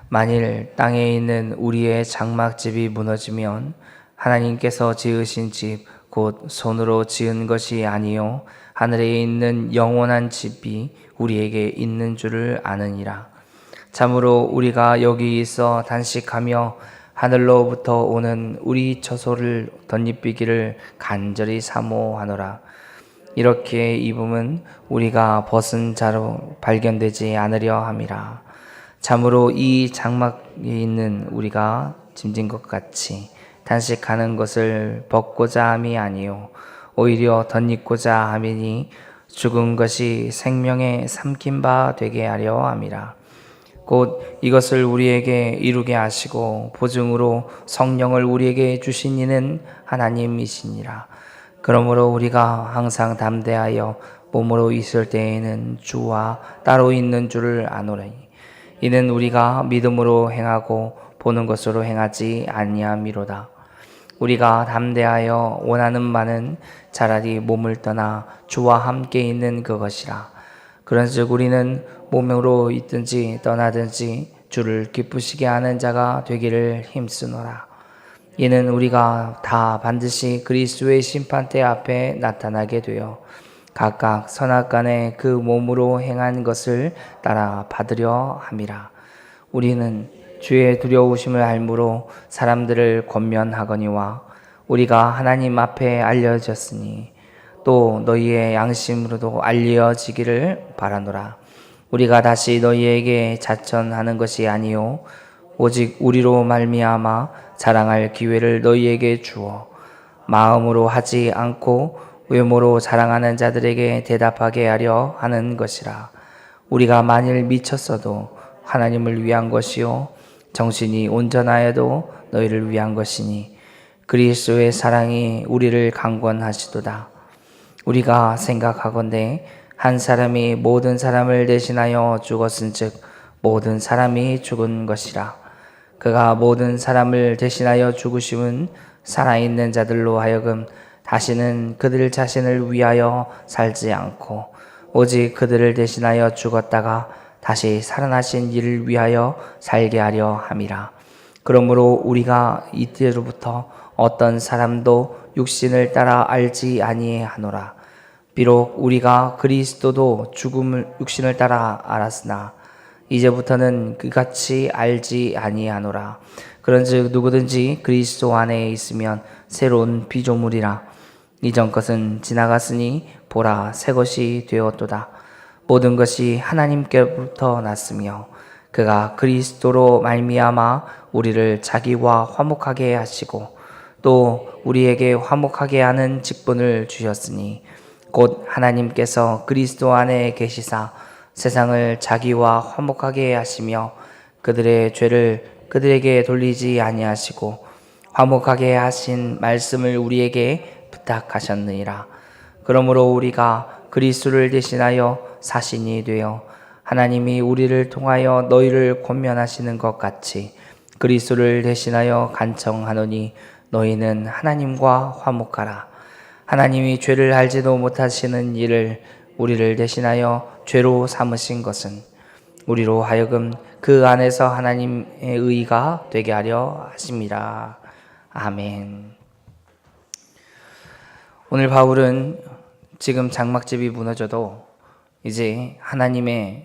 만일 땅에 있는 우리의 장막집이 무너지면 하나님께서 지으신 집 곧 손으로 지은 것이 아니요 하늘에 있는 영원한 집이 우리에게 있는 줄을 아느니라. 참으로 우리가 여기 있어 단식하며 하늘로부터 오는 우리 처소를 덧입히기를 간절히 사모하노라. 이렇게 입음은 우리가 벗은 자로 발견되지 않으려 함이라. 참으로 이 장막에 있는 우리가 짐진 것 같이 단식하는 것을 벗고자 함이 아니요 오히려 덧입고자 함이니 죽은 것이 생명에 삼킨 바 되게 하려 함이라. 곧 이것을 우리에게 이루게 하시고 보증으로 성령을 우리에게 주신 이는 하나님이시니라. 그러므로 우리가 항상 담대하여 몸으로 있을 때에는 주와 따로 있는 줄을 아노라니. 이는 우리가 믿음으로 행하고 보는 것으로 행하지 아니함이로다. 우리가 담대하여 원하는 바는 차라리 몸을 떠나 주와 함께 있는 그것이라. 그런즉 우리는 몸으로 있든지 떠나든지 주를 기쁘시게 하는 자가 되기를 힘쓰노라. 이는 우리가 다 반드시 그리스도의 심판대 앞에 나타나게 되어 각각 선악간에 그 몸으로 행한 것을 따라 받으려 함이라. 우리는 주의 두려우심을 알므로 사람들을 권면하거니와 우리가 하나님 앞에 알려졌으니 또 너희의 양심으로도 알려지기를 바라노라. 우리가 다시 너희에게 자천하는 것이 아니요 오직 우리로 말미암아 자랑할 기회를 너희에게 주어 마음으로 하지 않고 외모로 자랑하는 자들에게 대답하게 하려 하는 것이라. 우리가 만일 미쳤어도 하나님을 위한 것이요 정신이 온전하여도 너희를 위한 것이니 그리스도의 사랑이 우리를 강권하시도다. 우리가 생각하건대 한 사람이 모든 사람을 대신하여 죽었은즉 모든 사람이 죽은 것이라. 그가 모든 사람을 대신하여 죽으심은 살아있는 자들로 하여금 다시는 그들 자신을 위하여 살지 않고 오직 그들을 대신하여 죽었다가 다시 살아나신 이를 위하여 살게 하려 함이라. 그러므로 우리가 이때로부터 어떤 사람도 육신을 따라 알지 아니하노라. 비록 우리가 그리스도도 육신을 따라 알았으나 이제부터는 그같이 알지 아니하노라. 그런즉 누구든지 그리스도 안에 있으면 새로운 피조물이라. 이전 것은 지나갔으니 보라 새 것이 되었도다. 모든 것이 하나님께로부터 났으며 그가 그리스도로 말미암아 우리를 자기와 화목하게 하시고 또 우리에게 화목하게 하는 직분을 주셨으니 곧 하나님께서 그리스도 안에 계시사 세상을 자기와 화목하게 하시며 그들의 죄를 그들에게 돌리지 아니하시고 화목하게 하신 말씀을 우리에게 부탁하셨느니라. 그러므로 우리가 그리스도를 대신하여 사신이 되어 하나님이 우리를 통하여 너희를 권면하시는 것 같이 그리스도를 대신하여 간청하노니 너희는 하나님과 화목하라. 하나님이 죄를 알지도 못하시는 일을 우리를 대신하여 죄로 삼으신 것은 우리로 하여금 그 안에서 하나님의 의가 되게 하려 하심이라. 아멘. 오늘 바울은 지금 장막집이 무너져도 이제 하나님이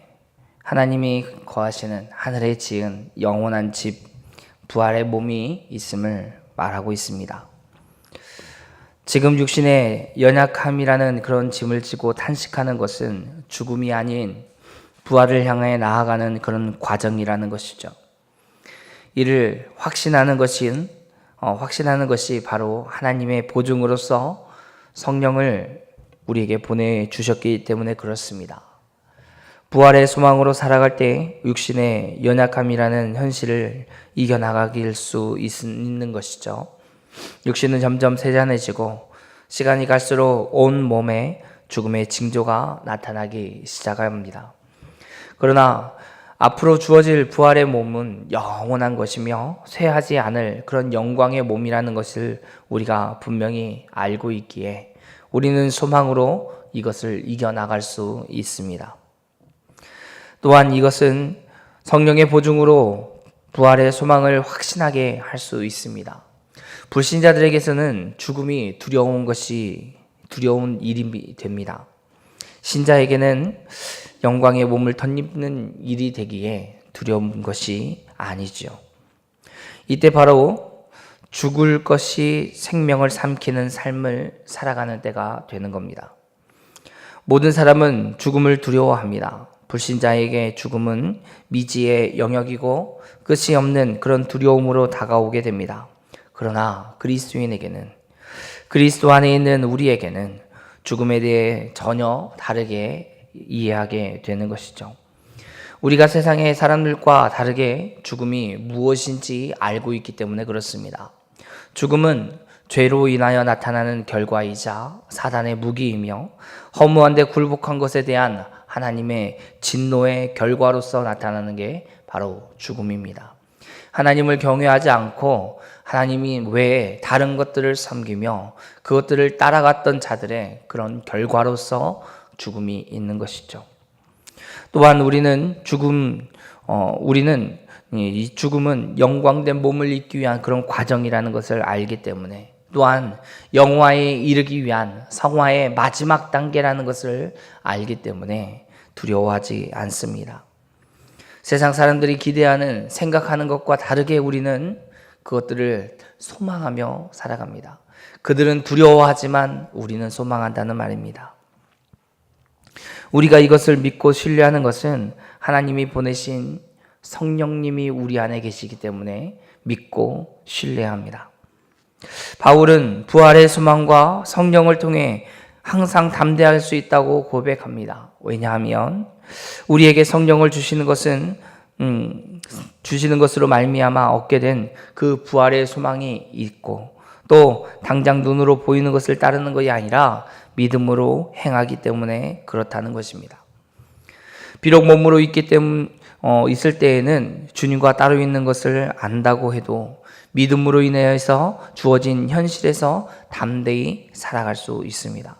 거하시는 하늘에 지은 영원한 집 부활의 몸이 있음을 말하고 있습니다. 지금 육신의 연약함이라는 그런 짐을 지고 탄식하는 것은 죽음이 아닌 부활을 향해 나아가는 그런 과정이라는 것이죠. 이를 확신하는 것이 바로 하나님의 보증으로서 성령을 우리에게 보내주셨기 때문에 그렇습니다. 부활의 소망으로 살아갈 때 육신의 연약함이라는 현실을 이겨나가길 수 있는 것이죠. 육신은 점점 세잔해지고 시간이 갈수록 온 몸에 죽음의 징조가 나타나기 시작합니다. 그러나 앞으로 주어질 부활의 몸은 영원한 것이며 쇠하지 않을 그런 영광의 몸이라는 것을 우리가 분명히 알고 있기에 우리는 소망으로 이것을 이겨나갈 수 있습니다. 또한 이것은 성령의 보증으로 부활의 소망을 확신하게 할 수 있습니다. 불신자들에게서는 죽음이 두려운 일이 됩니다. 신자에게는 영광의 몸을 덧입는 일이 되기에 두려운 것이 아니죠. 이때 바로 죽을 것이 생명을 삼키는 삶을 살아가는 때가 되는 겁니다. 모든 사람은 죽음을 두려워합니다. 불신자에게 죽음은 미지의 영역이고 끝이 없는 그런 두려움으로 다가오게 됩니다. 그러나 그리스도인에게는, 그리스도 안에 있는 우리에게는 죽음에 대해 전혀 다르게 이해하게 되는 것이죠. 우리가 세상의 사람들과 다르게 죽음이 무엇인지 알고 있기 때문에 그렇습니다. 죽음은 죄로 인하여 나타나는 결과이자 사단의 무기이며 허무한데 굴복한 것에 대한 하나님의 진노의 결과로서 나타나는 게 바로 죽음입니다. 하나님을 경외하지 않고 하나님이 외에 다른 것들을 섬기며 그것들을 따라갔던 자들의 그런 결과로서 죽음이 있는 것이죠. 또한 우리는 이 죽음은 영광된 몸을 잊기 위한 그런 과정이라는 것을 알기 때문에, 또한 영화에 이르기 위한 성화의 마지막 단계라는 것을 알기 때문에 두려워하지 않습니다. 세상 사람들이 기대하는, 생각하는 것과 다르게 우리는 그것들을 소망하며 살아갑니다. 그들은 두려워하지만 우리는 소망한다는 말입니다. 우리가 이것을 믿고 신뢰하는 것은 하나님이 보내신 성령님이 우리 안에 계시기 때문에 믿고 신뢰합니다. 바울은 부활의 소망과 성령을 통해 항상 담대할 수 있다고 고백합니다. 왜냐하면 우리에게 성령을 주시는 것으로 말미암아 얻게 된 그 부활의 소망이 있고, 또 당장 눈으로 보이는 것을 따르는 것이 아니라 믿음으로 행하기 때문에 그렇다는 것입니다. 비록 몸으로 있을 때에는 주님과 따로 있는 것을 안다고 해도 믿음으로 인해서 주어진 현실에서 담대히 살아갈 수 있습니다.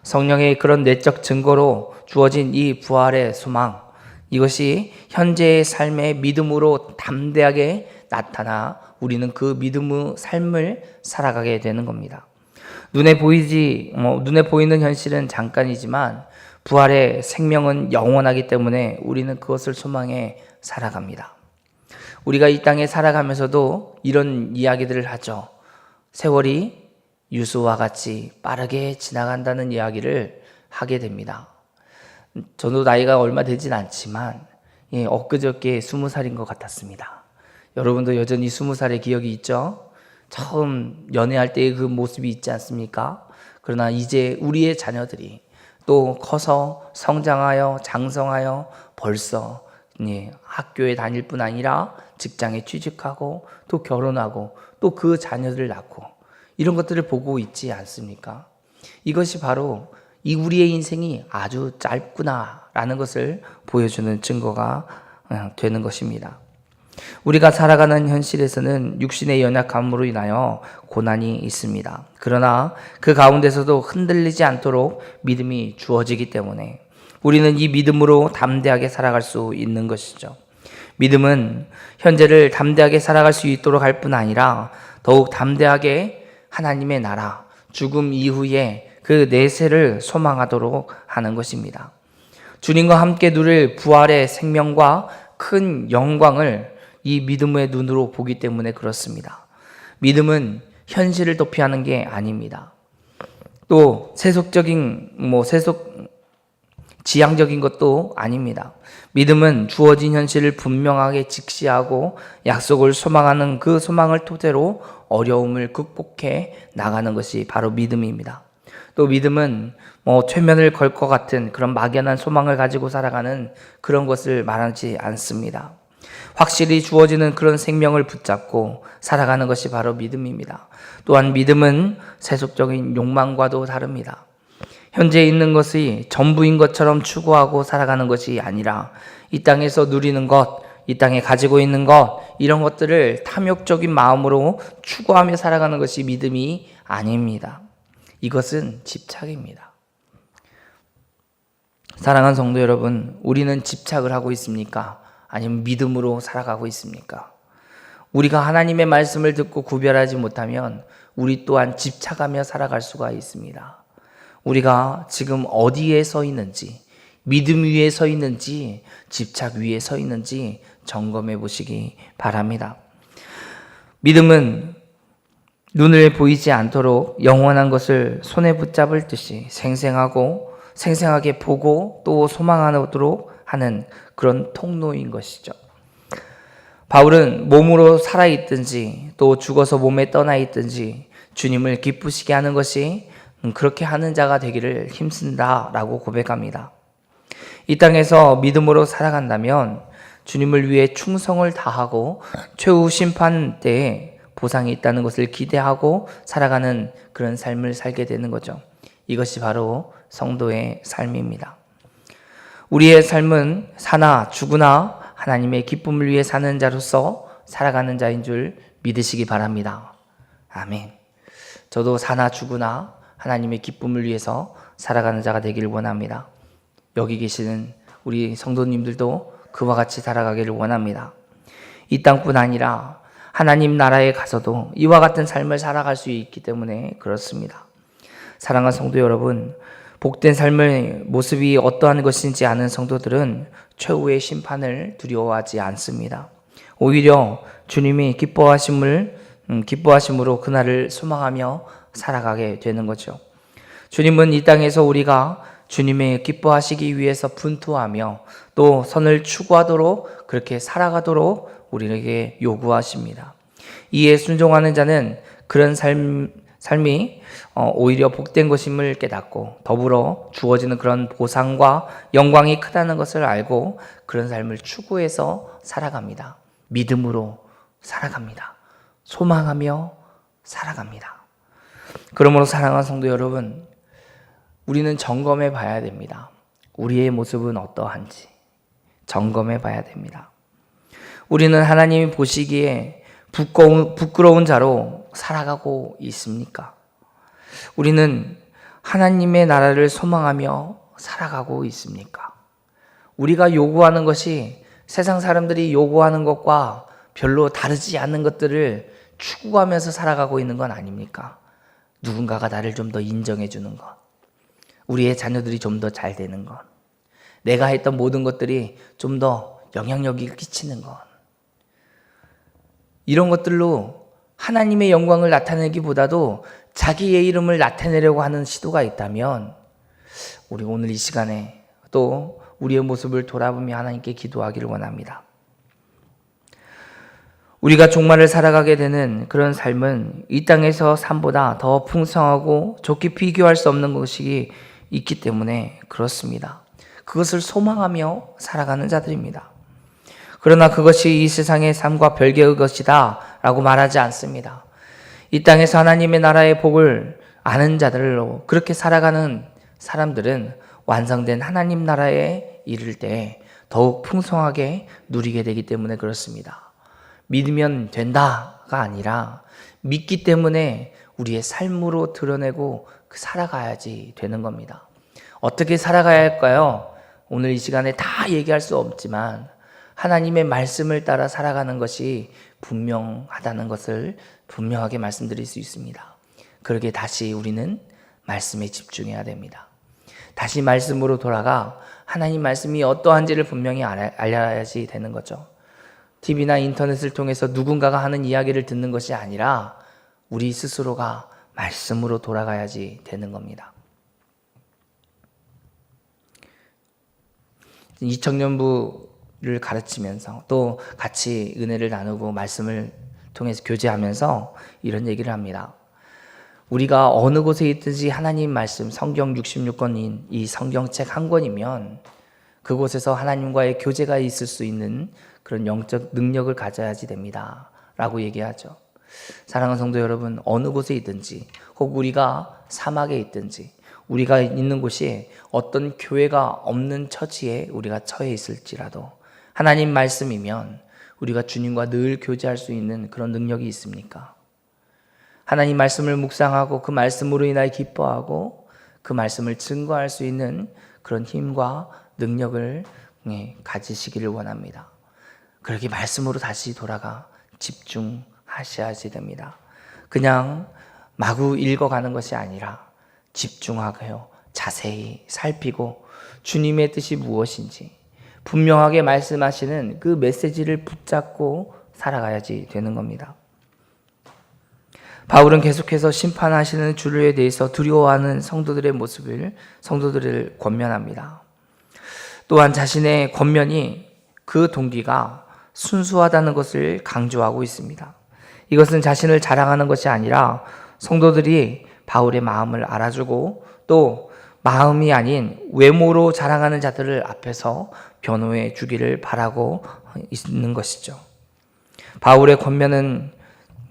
성령의 그런 내적 증거로 주어진 이 부활의 소망, 이것이 현재의 삶의 믿음으로 담대하게 나타나 우리는 그 믿음의 삶을 살아가게 되는 겁니다. 눈에 보이는 현실은 잠깐이지만 부활의 생명은 영원하기 때문에 우리는 그것을 소망해 살아갑니다. 우리가 이 땅에 살아가면서도 이런 이야기들을 하죠. 세월이 유수와 같이 빠르게 지나간다는 이야기를 하게 됩니다. 저도 나이가 얼마 되진 않지만 엊그저께 20살인 것 같았습니다. 여러분도 여전히 20살의 기억이 있죠? 처음 연애할 때의 그 모습이 있지 않습니까? 그러나 이제 우리의 자녀들이 또 커서 성장하여 장성하여 벌써 학교에 다닐 뿐 아니라 직장에 취직하고 또 결혼하고 또 그 자녀들을 낳고 이런 것들을 보고 있지 않습니까? 이것이 바로 이 우리의 인생이 아주 짧구나라는 것을 보여주는 증거가 되는 것입니다. 우리가 살아가는 현실에서는 육신의 연약함으로 인하여 고난이 있습니다. 그러나 그 가운데서도 흔들리지 않도록 믿음이 주어지기 때문에 우리는 이 믿음으로 담대하게 살아갈 수 있는 것이죠. 믿음은 현재를 담대하게 살아갈 수 있도록 할 뿐 아니라 더욱 담대하게 하나님의 나라, 죽음 이후에 그 내세를 소망하도록 하는 것입니다. 주님과 함께 누릴 부활의 생명과 큰 영광을 이 믿음의 눈으로 보기 때문에 그렇습니다. 믿음은 현실을 도피하는 게 아닙니다. 또 지향적인 것도 아닙니다. 믿음은 주어진 현실을 분명하게 직시하고 약속을 소망하는 그 소망을 토대로 어려움을 극복해 나가는 것이 바로 믿음입니다. 또 믿음은 최면을 걸 것 같은 그런 막연한 소망을 가지고 살아가는 그런 것을 말하지 않습니다. 확실히 주어지는 그런 생명을 붙잡고 살아가는 것이 바로 믿음입니다. 또한 믿음은 세속적인 욕망과도 다릅니다. 현재 있는 것이 전부인 것처럼 추구하고 살아가는 것이 아니라 이 땅에서 누리는 것, 이 땅에 가지고 있는 것, 이런 것들을 탐욕적인 마음으로 추구하며 살아가는 것이 믿음이 아닙니다. 이것은 집착입니다. 사랑하는 성도 여러분, 우리는 집착을 하고 있습니까? 아니면 믿음으로 살아가고 있습니까? 우리가 하나님의 말씀을 듣고 구별하지 못하면 우리 또한 집착하며 살아갈 수가 있습니다. 우리가 지금 어디에 서 있는지, 믿음 위에 서 있는지, 집착 위에 서 있는지 점검해 보시기 바랍니다. 믿음은 눈을 보이지 않도록 영원한 것을 손에 붙잡을 듯이 생생하게 보고 또 소망하도록 하는 그런 통로인 것이죠. 바울은 몸으로 살아있든지 또 죽어서 몸에 떠나 있든지 주님을 기쁘시게 하는 것이 그렇게 하는 자가 되기를 힘쓴다라고 고백합니다. 이 땅에서 믿음으로 살아간다면 주님을 위해 충성을 다하고 최후 심판 때에 보상이 있다는 것을 기대하고 살아가는 그런 삶을 살게 되는 거죠. 이것이 바로 성도의 삶입니다. 우리의 삶은 사나 죽으나 하나님의 기쁨을 위해 사는 자로서 살아가는 자인 줄 믿으시기 바랍니다. 아멘. 저도 사나 죽으나 하나님의 기쁨을 위해서 살아가는 자가 되기를 원합니다. 여기 계시는 우리 성도님들도 그와 같이 살아가기를 원합니다. 이 땅뿐 아니라 하나님 나라에 가서도 이와 같은 삶을 살아갈 수 있기 때문에 그렇습니다. 사랑하는 성도 여러분, 복된 삶의 모습이 어떠한 것인지 아는 성도들은 최후의 심판을 두려워하지 않습니다. 오히려 주님이 기뻐하심으로 그날을 소망하며 살아가게 되는 거죠. 주님은 이 땅에서 우리가 주님의 기뻐하시기 위해서 분투하며 또 선을 추구하도록 그렇게 살아가도록 우리에게 요구하십니다. 이에 순종하는 자는 그런 삶이 오히려 복된 것임을 깨닫고 더불어 주어지는 그런 보상과 영광이 크다는 것을 알고 그런 삶을 추구해서 살아갑니다. 믿음으로 살아갑니다. 소망하며 살아갑니다. 그러므로 사랑하는 성도 여러분, 우리는 점검해 봐야 됩니다. 우리의 모습은 어떠한지 점검해 봐야 됩니다. 우리는 하나님이 보시기에 부끄러운 자로 살아가고 있습니까? 우리는 하나님의 나라를 소망하며 살아가고 있습니까? 우리가 요구하는 것이 세상 사람들이 요구하는 것과 별로 다르지 않는 것들을 추구하면서 살아가고 있는 건 아닙니까? 누군가가 나를 좀 더 인정해 주는 것, 우리의 자녀들이 좀 더 잘 되는 것, 내가 했던 모든 것들이 좀 더 영향력이 끼치는 것, 이런 것들로 하나님의 영광을 나타내기보다도 자기의 이름을 나타내려고 하는 시도가 있다면 우리 오늘 이 시간에 또 우리의 모습을 돌아보며 하나님께 기도하기를 원합니다. 우리가 종말을 살아가게 되는 그런 삶은 이 땅에서 삶보다 더 풍성하고 좋게 비교할 수 없는 것이 있기 때문에 그렇습니다. 그것을 소망하며 살아가는 자들입니다. 그러나 그것이 이 세상의 삶과 별개의 것이다 라고 말하지 않습니다. 이 땅에서 하나님의 나라의 복을 아는 자들로 그렇게 살아가는 사람들은 완성된 하나님 나라에 이를 때 더욱 풍성하게 누리게 되기 때문에 그렇습니다. 믿으면 된다가 아니라 믿기 때문에 우리의 삶으로 드러내고 살아가야지 되는 겁니다. 어떻게 살아가야 할까요? 오늘 이 시간에 다 얘기할 수 없지만 하나님의 말씀을 따라 살아가는 것이 분명하다는 것을 분명하게 말씀드릴 수 있습니다. 그러기에 다시 우리는 말씀에 집중해야 됩니다. 다시 말씀으로 돌아가 하나님 말씀이 어떠한지를 분명히 알아야지 되는 거죠. TV나 인터넷을 통해서 누군가가 하는 이야기를 듣는 것이 아니라 우리 스스로가 말씀으로 돌아가야지 되는 겁니다. 이 청년부를 가르치면서 또 같이 은혜를 나누고 말씀을 통해서 교제하면서 이런 얘기를 합니다. 우리가 어느 곳에 있든지 하나님 말씀 성경 66권인 이 성경책 한 권이면 그곳에서 하나님과의 교제가 있을 수 있는 그런 영적 능력을 가져야지 됩니다 라고 얘기하죠. 사랑하는 성도 여러분, 어느 곳에 있든지 혹 우리가 사막에 있든지 우리가 있는 곳이 어떤 교회가 없는 처지에 우리가 처해 있을지라도 하나님 말씀이면 우리가 주님과 늘 교제할 수 있는 그런 능력이 있습니까? 하나님 말씀을 묵상하고 그 말씀으로 인하여 기뻐하고 그 말씀을 증거할 수 있는 그런 힘과 능력을 가지시기를 원합니다. 그렇게 말씀으로 다시 돌아가 집중하셔야지 됩니다. 그냥 마구 읽어가는 것이 아니라 집중하고요, 자세히 살피고 주님의 뜻이 무엇인지 분명하게 말씀하시는 그 메시지를 붙잡고 살아가야지 되는 겁니다. 바울은 계속해서 심판하시는 주에 대해서 두려워하는 성도들의 모습을 성도들을 권면합니다. 또한 자신의 권면이 그 동기가 순수하다는 것을 강조하고 있습니다. 이것은 자신을 자랑하는 것이 아니라 성도들이 바울의 마음을 알아주고 또 마음이 아닌 외모로 자랑하는 자들을 앞에서 변호해 주기를 바라고 있는 것이죠. 바울의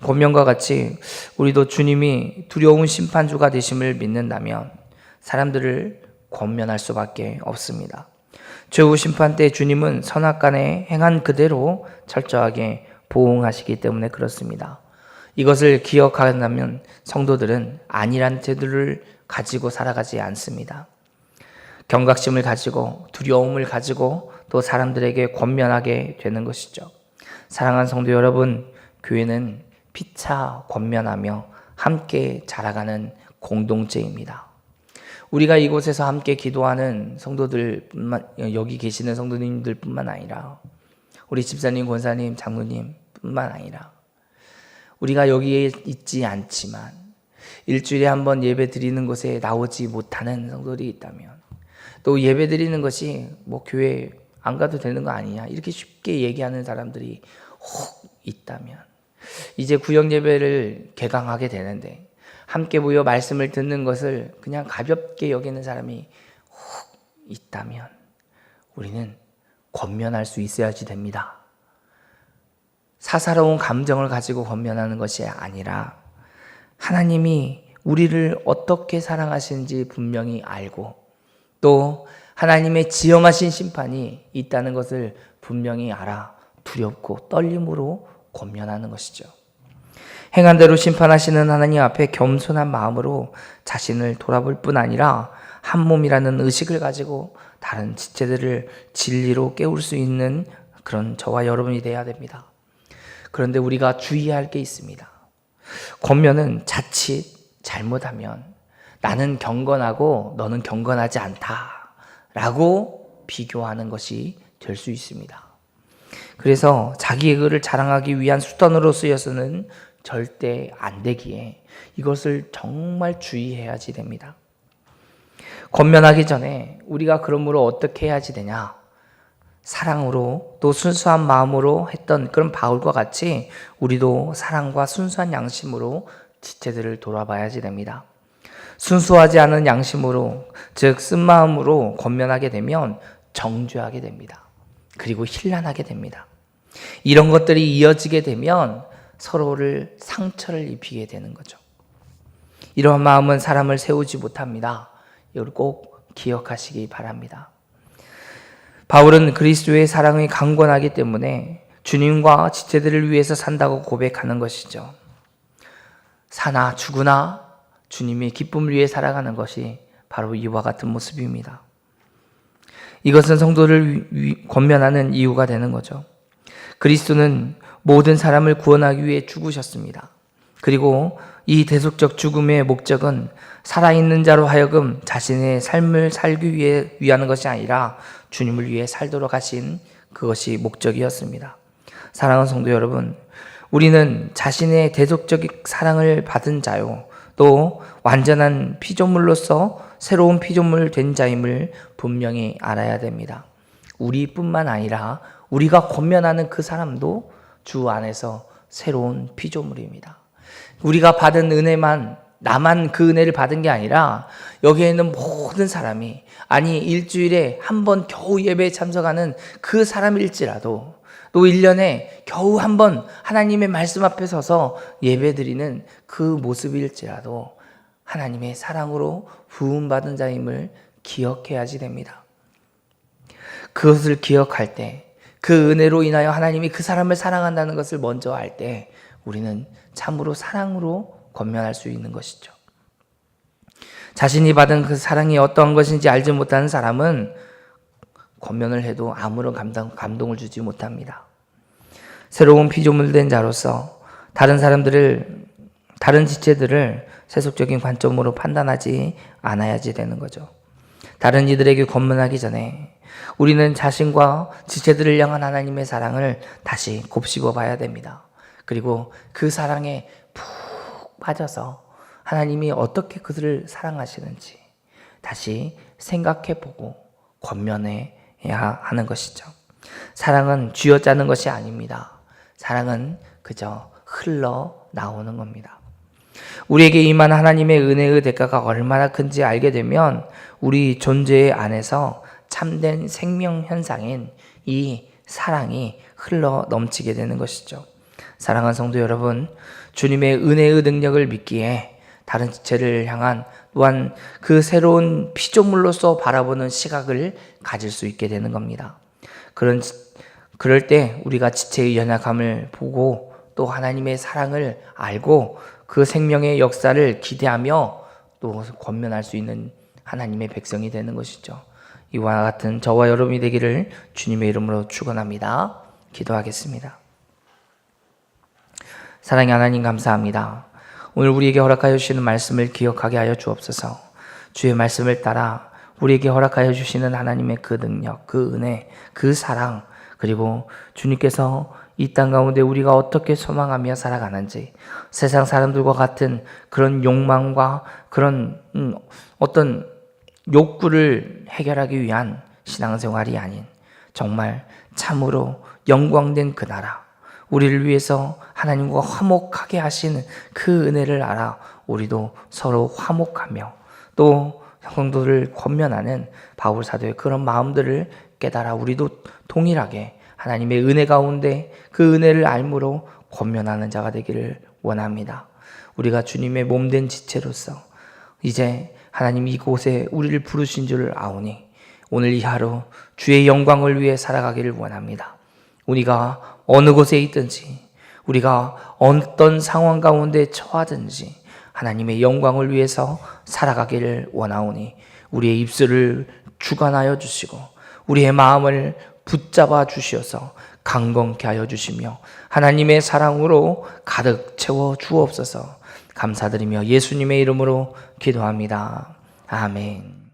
권면과 같이 우리도 주님이 두려운 심판주가 되심을 믿는다면 사람들을 권면할 수밖에 없습니다. 최후 심판 때 주님은 선악간에 행한 그대로 철저하게 보응하시기 때문에 그렇습니다. 이것을 기억한다면 성도들은 안일한 태도를 가지고 살아가지 않습니다. 경각심을 가지고 두려움을 가지고 또 사람들에게 권면하게 되는 것이죠. 사랑하는 성도 여러분, 교회는 피차 권면하며 함께 자라가는 공동체입니다. 우리가 이곳에서 함께 기도하는 성도들뿐만, 여기 계시는 성도님들뿐만 아니라 우리 집사님, 권사님, 장로님 뿐만 아니라 우리가 여기에 있지 않지만 일주일에 한 번 예배 드리는 곳에 나오지 못하는 성도들이 있다면, 또 예배 드리는 것이 뭐 교회 안 가도 되는 거 아니냐 이렇게 쉽게 얘기하는 사람들이 혹 있다면, 이제 구역 예배를 개강하게 되는데 함께 모여 말씀을 듣는 것을 그냥 가볍게 여기는 사람이 혹 있다면 우리는 권면할 수 있어야지 됩니다. 사사로운 감정을 가지고 권면하는 것이 아니라 하나님이 우리를 어떻게 사랑하시는지 분명히 알고 또 하나님의 지엄하신 심판이 있다는 것을 분명히 알아 두렵고 떨림으로 권면하는 것이죠. 행한 대로 심판하시는 하나님 앞에 겸손한 마음으로 자신을 돌아볼 뿐 아니라 한 몸이라는 의식을 가지고 다른 지체들을 진리로 깨울 수 있는 그런 저와 여러분이 되어야 됩니다. 그런데 우리가 주의할 게 있습니다. 권면은 자칫 잘못하면 나는 경건하고 너는 경건하지 않다 라고 비교하는 것이 될 수 있습니다. 그래서 자기의 의를 자랑하기 위한 수단으로 쓰여서는 절대 안 되기에 이것을 정말 주의해야지 됩니다. 권면하기 전에 우리가 그러므로 어떻게 해야지 되냐? 사랑으로 또 순수한 마음으로 했던 그런 바울과 같이 우리도 사랑과 순수한 양심으로 지체들을 돌아봐야지 됩니다. 순수하지 않은 양심으로, 즉 쓴마음으로 권면하게 되면 정죄하게 됩니다. 그리고 혼란하게 됩니다. 이런 것들이 이어지게 되면 서로를 상처를 입히게 되는 거죠. 이러한 마음은 사람을 세우지 못합니다. 이걸 꼭 기억하시기 바랍니다. 바울은 그리스도의 사랑이 강건하기 때문에 주님과 지체들을 위해서 산다고 고백하는 것이죠. 사나 죽으나 주님의 기쁨을 위해 살아가는 것이 바로 이와 같은 모습입니다. 이것은 성도를 권면하는 이유가 되는 거죠. 그리스도는 모든 사람을 구원하기 위해 죽으셨습니다. 그리고 이 대속적 죽음의 목적은 살아있는 자로 하여금 자신의 삶을 살기 위해 위하는 것이 아니라 주님을 위해 살도록 하신 그것이 목적이었습니다. 사랑하는 성도 여러분, 우리는 자신의 대속적 사랑을 받은 자요, 또 완전한 피조물로서 새로운 피조물 된 자임을 분명히 알아야 됩니다. 우리뿐만 아니라 우리가 권면하는 그 사람도 주 안에서 새로운 피조물입니다. 우리가 받은 은혜만, 나만 그 은혜를 받은 게 아니라 여기에 있는 모든 사람이, 아니 일주일에 한 번 겨우 예배에 참석하는 그 사람일지라도, 또 1년에 겨우 한 번 하나님의 말씀 앞에 서서 예배드리는 그 모습일지라도 하나님의 사랑으로 부음받은 자임을 기억해야지 됩니다. 그것을 기억할 때, 그 은혜로 인하여 하나님이 그 사람을 사랑한다는 것을 먼저 알 때 우리는 참으로 사랑으로 권면할 수 있는 것이죠. 자신이 받은 그 사랑이 어떠한 것인지 알지 못하는 사람은 권면을 해도 아무런 감동을 주지 못합니다. 새로운 피조물 된 자로서 다른 지체들을 세속적인 관점으로 판단하지 않아야지 되는 거죠. 다른 이들에게 권면하기 전에 우리는 자신과 지체들을 향한 하나님의 사랑을 다시 곱씹어 봐야 됩니다. 그리고 그 사랑에 푹 빠져서 하나님이 어떻게 그들을 사랑하시는지 다시 생각해 보고 권면해야 하는 것이죠. 사랑은 쥐어짜는 것이 아닙니다. 사랑은 그저 흘러나오는 겁니다. 우리에게 임한 하나님의 은혜의 대가가 얼마나 큰지 알게 되면 우리 존재 안에서 참된 생명 현상인 이 사랑이 흘러 넘치게 되는 것이죠. 사랑하는 성도 여러분, 주님의 은혜의 능력을 믿기에 다른 지체를 향한 또한 그 새로운 피조물로서 바라보는 시각을 가질 수 있게 되는 겁니다. 그럴 때 우리가 지체의 연약함을 보고 또 하나님의 사랑을 알고 그 생명의 역사를 기대하며 또 권면할 수 있는 하나님의 백성이 되는 것이죠. 이와 같은 저와 여러분이 되기를 주님의 이름으로 축원합니다. 기도하겠습니다. 사랑의 하나님 감사합니다. 오늘 우리에게 허락하여 주시는 말씀을 기억하게 하여 주옵소서. 주의 말씀을 따라 우리에게 허락하여 주시는 하나님의 그 능력, 그 은혜, 그 사랑, 그리고 주님께서 이 땅 가운데 우리가 어떻게 소망하며 살아가는지, 세상 사람들과 같은 그런 욕망과 그런 어떤 욕구를 해결하기 위한 신앙생활이 아닌 정말 참으로 영광된 그 나라, 우리를 위해서 하나님과 화목하게 하시는 그 은혜를 알아 우리도 서로 화목하며 또 성도를 권면하는 바울 사도의 그런 마음들을 깨달아 우리도 동일하게 하나님의 은혜 가운데 그 은혜를 알므로 권면하는 자가 되기를 원합니다. 우리가 주님의 몸된 지체로서 이제 하나님 이곳에 우리를 부르신 줄 아오니 오늘 이 하루 주의 영광을 위해 살아가기를 원합니다. 우리가 어느 곳에 있든지 우리가 어떤 상황 가운데 처하든지 하나님의 영광을 위해서 살아가기를 원하오니 우리의 입술을 주관하여 주시고 우리의 마음을 붙잡아 주시어서 강건케 하여 주시며 하나님의 사랑으로 가득 채워 주옵소서. 감사드리며 예수님의 이름으로 기도합니다. 아멘.